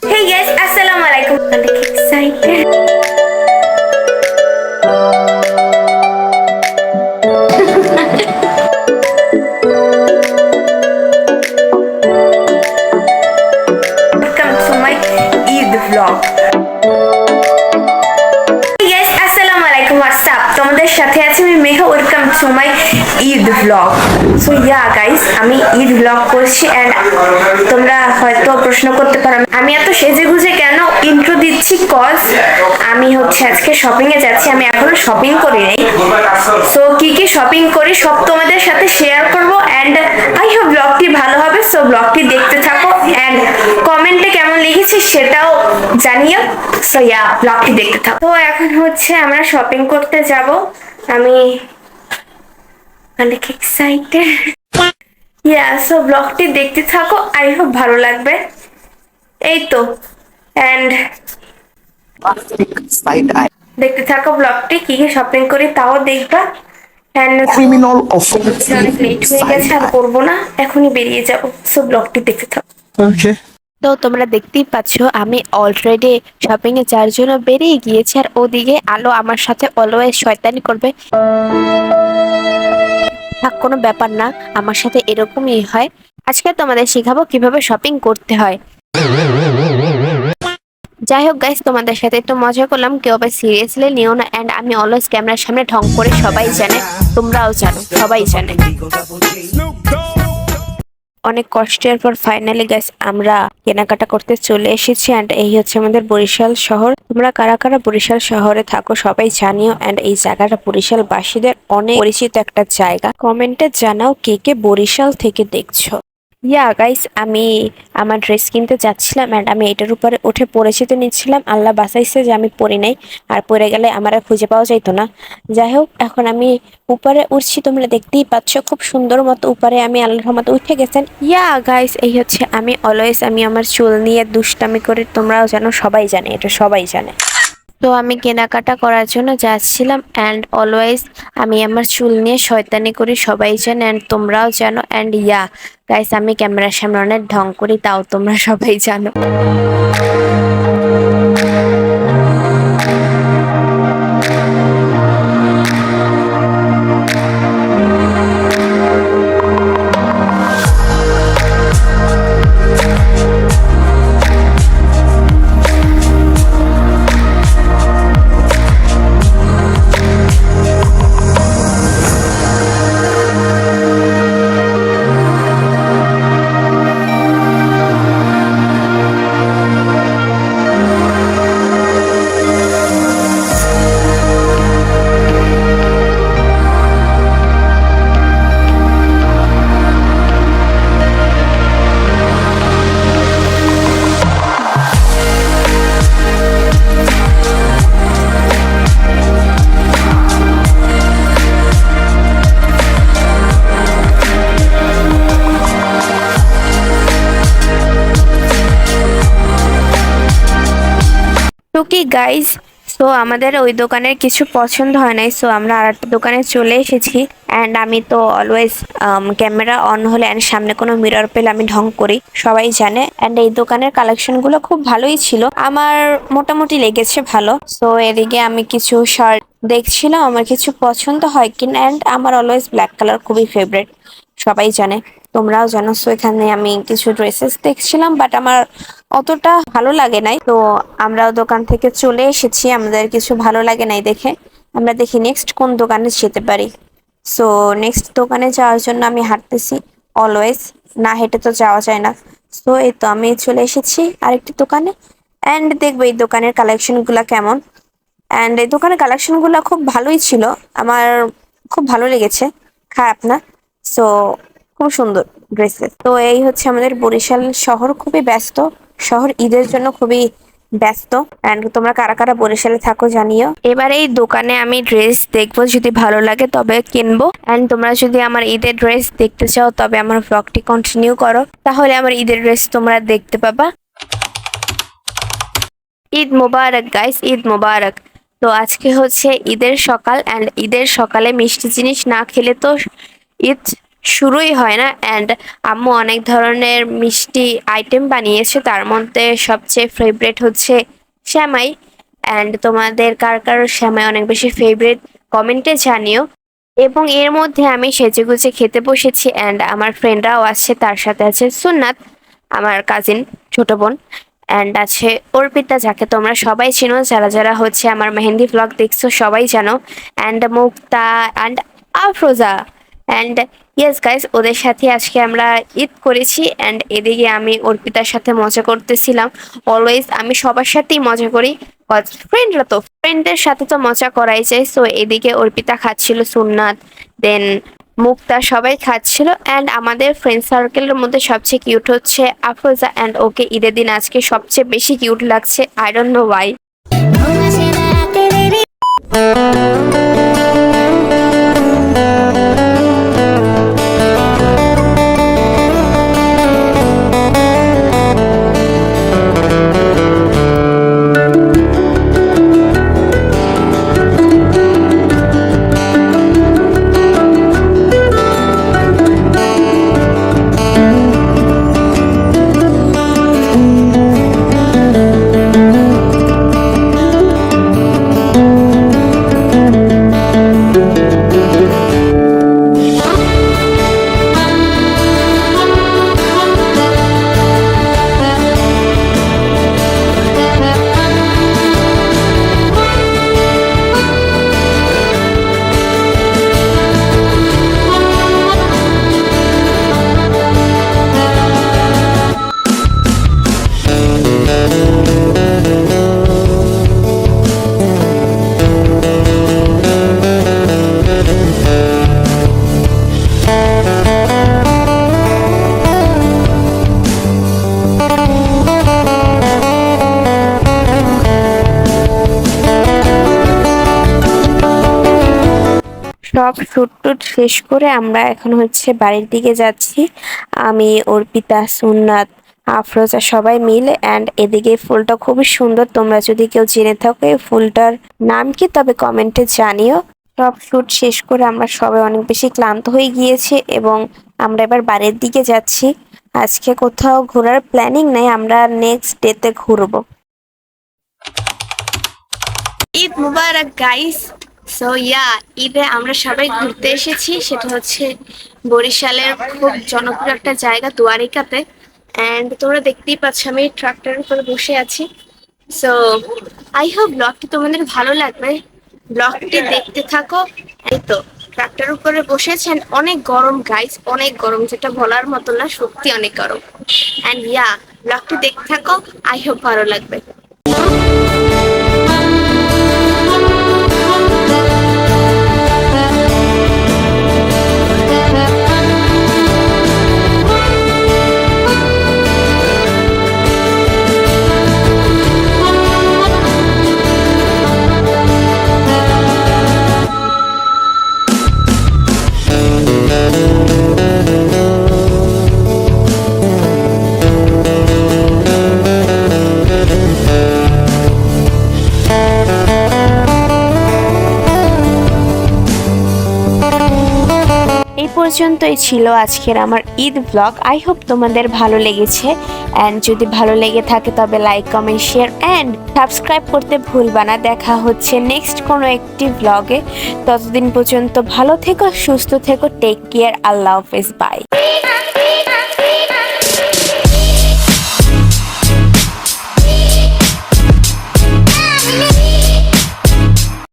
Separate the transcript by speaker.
Speaker 1: Hey guys, Assalamualaikum. I'm excited. Welcome to my Eid vlog. Hey guys, Assalamualaikum. What's up? তোমাদের সাথে আছি আমি Megha. Welcome to my Eid blog. So yeah guys, আমি Eid blog করছি and তোমরা হয়তো প্রশ্ন করতে পারো আমি এত সেজেগুজে কেন ইন্ট্রো দিচ্ছি, কজ আমি হচ্ছে আজকে শপিং এ যাচ্ছি। আমি এখনো শপিং করি নাই, সো কি কি শপিং করি সব তোমাদের সাথে শেয়ার করব এন্ড আই হোপ ব্লগটি ভালো হবে। সো ব্লগটি দেখতে থাকো এন্ড কমেন্টে কেমন লিখেছি সেটাও জানিও। সো ইয়া, ব্লগটি দেখতে থাকো। তো এখন হচ্ছে আমরা শপিং করতে যাব। আমি অনেক এক্সাইটেড। ইয়া, সো ব্লগটি দেখতে থাকো, আই হোপ ভালো লাগবে। এই তো এন্ড দেখতে থাকো ব্লগটি, কি কি শপিং করি তাও দেখবা। And
Speaker 2: criminal offense.
Speaker 1: অনেক লেট হয়ে গেছে, আর করবো না, এখনই বেরিয়ে যাব। সো ব্লগটি দেখতে থাকো।
Speaker 2: Okay.
Speaker 3: তো তোমরা দেখতেই পাচ্ছ আমি অলরেডি শপিং এ যাওয়ার জন্য বেরিয়ে গিয়েছি, আর ওদিকে আলো আমার সাথে অলওয়েজ শয়তানি করবে। থাক, কোনো ব্যাপার না, আমার সাথে এরকমই হয়। আজকে তোমাদের শেখাবো কিভাবে শপিং করতে হয়। যাই হোক গাইস, তোমাদের সাথে একটু মজা করলাম, কেউ আবার সিরিয়াসলি নিও না। এন্ড আমি অলওয়েজ ক্যামেরার সামনে ঢং করে, সবাই জানে, তোমরাও জানো, সবাই জানে। অনেক কষ্টের পর ফাইনালি গাইস আমরা কেনাকাটা করতে চলে এসেছি। এন্ড এই হচ্ছে আমাদের বরিশাল শহর। তোমরা কারা কারা বরিশাল শহরে থাকো সবাই জানিও। এন্ড এই জায়গাটা বরিশাল বাসীদের অনেক পরিচিত একটা জায়গা। কমেন্টে জানাও কে কে বরিশাল থেকে দেখছো। ইয়া গাইস, আমি আমার ড্রেস কিনতে যাচ্ছিলাম এন্ড আমি এটার উপরে উঠে পরিচিত নিচ্ছিলাম। আল্লাহ বাঁচাইছে যে আমি পরি নাই, আর পরে গেলে আমার আর খুঁজে পাওয়া যাইতো না। যাই হোক, এখন আমি উপরে উঠছি, তোমরা দেখতেই পাচ্ছ খুব সুন্দর মতো উপরে আমি আল্লাহর মতো উঠে গেছেন। ইয়া গাইস, এই হচ্ছে আমি অলওয়েজ আমি আমার চুল নিয়ে দুষ্টামি করি, তোমরাও জানো, সবাই জানে, এটা সবাই জানে। তো আমি কেনাকাটা করার জন্য যাচ্ছিলাম এন্ড অলওয়েজ আমি আমার চুল নিয়ে শয়তানি করি, সবাই জানে এন্ড তোমরাও জানো। এন্ড ইয়া গাইস, আমি ক্যামেরার সামনে অনেক ঢং করি, তাও তোমরা সবাই জানো। তো কি গাইজ, সো আমাদের ওই দোকানের কিছু পছন্দ হয় নাই, সো আমরা আর একটা দোকানে চলে এসেছি। অ্যান্ড আমি তো অলওয়েজ ক্যামেরা অন হলে অ্যান্ড সামনে কোনো মিরর পেলে আমি ঢং করি, সবাই জানে। অ্যান্ড এই দোকানের কালেকশনগুলো খুব ভালোই ছিল, আমার মোটামুটি লেগেছে ভালো। সো এদিকে আমি কিছু শার্ট দেখছিলাম, আমার কিছু পছন্দ হয় কিনা। অ্যান্ড আমার অলওয়েজ ব্ল্যাক কালার খুবই ফেভারিট, সবাই জানে, তোমরাও জানো। সো এখানে আমি কিছু ড্রেসেস দেখছিলাম, বাট আমার অতটা ভালো লাগে নাই। তো আমরাও দোকান থেকে চলে এসেছি, আমাদের কিছু ভালো লাগে নাই দেখে। আমরা দেখি নেক্সট কোন দোকানে যেতে পারি। সো নেক্সট দোকানে যাওয়ার জন্য আমি হাঁটতেছি, অলওয়েজ না হেঁটে তো যাওয়া যায় না। সো এই তো আমি চলে এসেছি আরেকটি দোকানে এন্ড দেখবো এই দোকানের কালেকশন গুলা কেমন। এন্ড এই দোকানের কালেকশন গুলা খুব ভালোই ছিল, আমার খুব ভালো লেগেছে, খারাপ না। সো খুব সুন্দর ড্রেসেস। তো এই হচ্ছে আমাদের বরিশাল শহর, খুবই ব্যস্ত শহর, ঈদের জন্য খুবই ব্যস্ত। এন্ড তোমরা কারা কারা বরিশালে থাকো জানিও। এবার এই দোকানে আমি ড্রেস দেখবো, যদি ভালো লাগে তবে কিনবো। এন্ড তোমরা যদি আমার ঈদের ড্রেস দেখতে চাও তবে আমার ব্লগটি কন্টিনিউ করো, তাহলে আমার ঈদের ড্রেস তোমরা দেখতে পাবা। ঈদ মোবারক গাইস, ঈদ মোবারক। তো আজকে হচ্ছে ঈদের সকাল এন্ড ঈদের সকালে মিষ্টি জিনিস না খেলে তো ঈদ শুরুই হয় না। অ্যান্ড আম্মু অনেক ধরনের মিষ্টি আইটেম বানিয়েছে, তার মধ্যে সবচেয়ে ফেভারিট হচ্ছে শ্যামাই। অ্যান্ড তোমাদের কার কার শ্যামাই অনেক বেশি ফেভারিট কমেন্টে জানিও। এবং এর মধ্যে আমি সেজেগুজে খেতে বসেছি, অ্যান্ড আমার ফ্রেন্ডরাও আসছে, তার সাথে আছে সুন্নাত আমার কাজিন ছোট বোন, অ্যান্ড আছে অর্পিতা যাকে তোমরা সবাই চিনো, যারা যারা হচ্ছে আমার মেহেন্দি ভ্লগ দেখছো সবাই জানো, and Mukta and Afroza. And yes guys, ওদের সাথে আজকে আমরা ঈদ করেছি। অ্যান্ড এদিকে আমি অর্পিতার সাথে মজা করতেছিলাম। অলওয়েজ আমি সবার সাথেই মজা করি, ফ্রেন্ডরা তো ফ্রেন্ডদের সাথে তো মজা করাই যায়। সো এদিকে অর্পিতা খাচ্ছিল, সুন্নাত, দেন মুক্তা, সবাই খাচ্ছিল। অ্যান্ড আমাদের ফ্রেন্ড সার্কেলের মধ্যে সবচেয়ে কিউট হচ্ছে আফরোজা, অ্যান্ড ওকে ঈদের দিন আজকে সবচেয়ে বেশি কিউট লাগছে, আই ডোন্ট নো ওয়াই। সব শুট টুট শেষ করে আমরা এখন হচ্ছে বাড়ির দিকে যাচ্ছি, আমি অর্পিতা সুন্নাত আফরোজা সবাই মিলে। অ্যান্ড এদিকে ফুলটা খুবই সুন্দর, তোমরা যদি কেউ জেনে থাকো এই ফুলটার নাম কি তবে কমেন্টে জানিও। সব শুট শেষ করে আমরা সবাই অনেক বেশি ক্লান্ত হয়ে গিয়েছি এবং আমরা এবার বাড়ির দিকে যাচ্ছি। আজকে কোথাও ঘোরার প্ল্যানিং নেই, আমরা নেক্সট ডেতে ঘুরবো। ঈদ মুবারক গাইস। সো ইয়া, ঈদে আমরা সবাই ঘুরতে এসেছি, সেটা হচ্ছে বরিশালের খুব জনপ্রিয় একটা জায়গা দুয়ারিকাতে। অ্যান্ড তোমরা দেখতেই পাচ্ছ আমি ট্রাক্টরের উপরে বসে আছি। সো আই হোপ ব্লগটি তোমাদের ভালো লাগবে, ব্লগটি দেখতে থাকো। এই তো ট্রাক্টরের উপরে বসেছেন, অনেক গরম গাইস, অনেক গরম, যেটা বলার মতো না, সত্যি অনেক গরম। অ্যান্ড ইয়া, ব্লগটি দেখতে থাকো, আই হোপ ভালো লাগবে। এই পর্যন্তই ছিল আজকের আমার ঈদ ব্লগ। আই হোপ তোমাদের ভালো লেগেছে, অ্যান্ড যদি ভালো লেগে থাকে তবে like comment share and subscribe করতে ভুলবা না। দেখা হচ্ছে নেক্সট কোনো একটি ব্লগে, ততদিন পর্যন্ত ভালো থেকো, সুস্থ থেকো, টেক কেয়ার, আল্লাহ হাফেজ, বাই।